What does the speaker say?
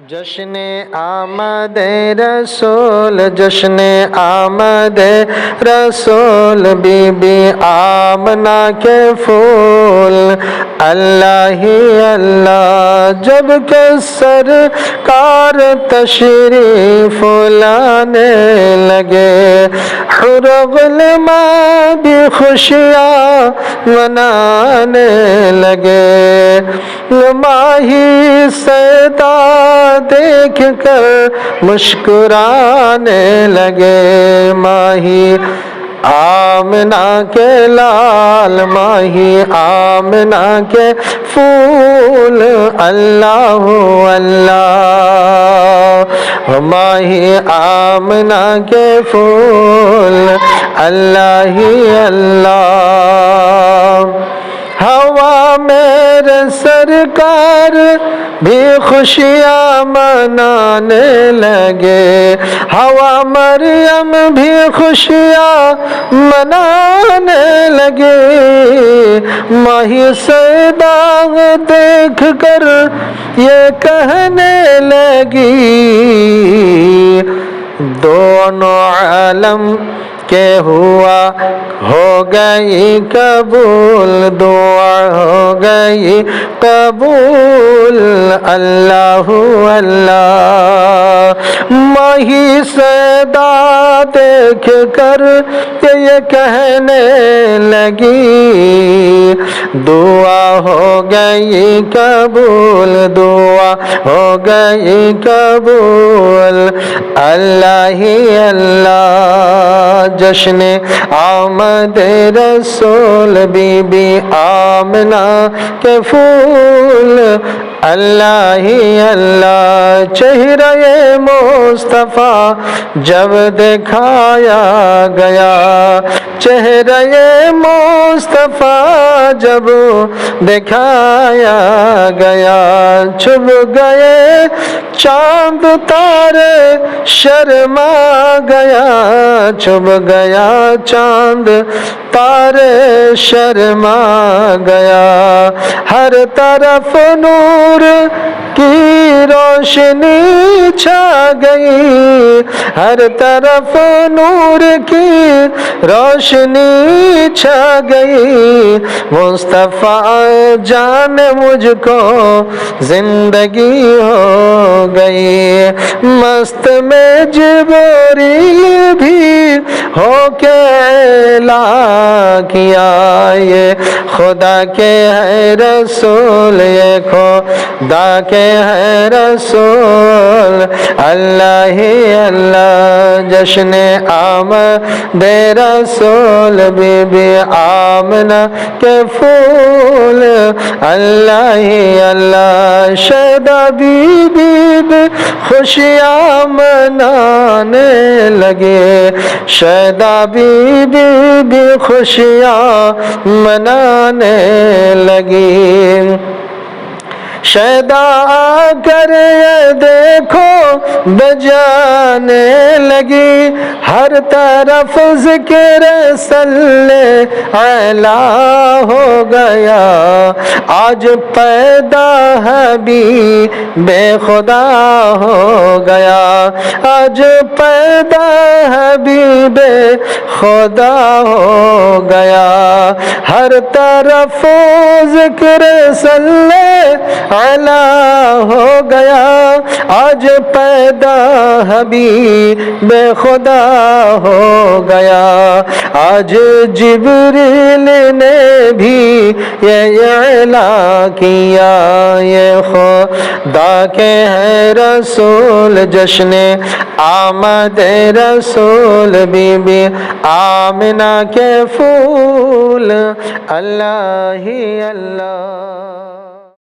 جشن آمد رسول، جشن آمد رسول، بی بی آمنہ کے پھول، اللہ ہی اللہ جب کہ سرکار تشریف لانے لگے، حور غلماں بھی خوشیاں منانے لگے، ماہی سیدہ دیکھ کر مسکرانے لگے، ماہی آمنہ کے لال، ماہی آمنہ کے پھول، اللہ اللہ، ماہی آمنہ کے پھول، اللہ ہی اللہ۔ ہوا میرے سرکار بھی خوشیاں منانے لگے، ہوا مریم بھی خوشیاں منانے لگے، ماہی سیدہ دیکھ کر یہ کہنے لگی، دونوں عالم کہ ہوا ہو گئی قبول، دعا ہو گئی قبول، اللہ اللہ۔ ماہی سیدہ دیکھ کر یہ کہنے لگی، دعا ہو گئی قبول، دعا ہو گئی قبول، اللہ ہی اللہ۔ جشن آمد رسول، بی بی آمنہ کے پھول، اللہ ہی اللہ۔ چہرہ مصطفیٰ جب دکھایا گیا، چہرہ مصطفیٰ جب دکھایا گیا، چھپ گئے چاند تارے شرما گیا، چھپ گیا چاند تارے شرما گیا، ہر طرف نور کی روشنی چھا گئی، ہر طرف نور کی روشنی چھا گئی، مصطفیٰ جان مجھ کو زندگی ہو گئی، مست میں جبریل بھی ہو کے اعلان کیا، یہ خدا کے ہے رسول، یہ خدا کے ہے رسول، اللہ ہی اللہ۔ جشن آمد رسول، بی بی آمنہ کے پھول، اللہ ہی اللہ۔ شیدہ بی بی خوشیاں منانے لگے، شیدہ بی بی خوشیاں منانے لگی، شیدہ آ کر یہ دیکھو بجانے لگی، ہر طرف ذکر صلی اعلیٰ ہو گیا، آج پیدا حبیب خدا ہو گیا، آج پیدا حبیب خدا ہو گیا، ہر طرف ذکر صلی اعلیٰ ہو گیا، آج پیدا حبیب خدا ہو گیا، آج جبریل نے بھی یہ اعلان کیا، یہ خدا کے ہے رسول، جشن آمد رسول، بی بی آمنہ کے پھول، اللہ ہی اللہ۔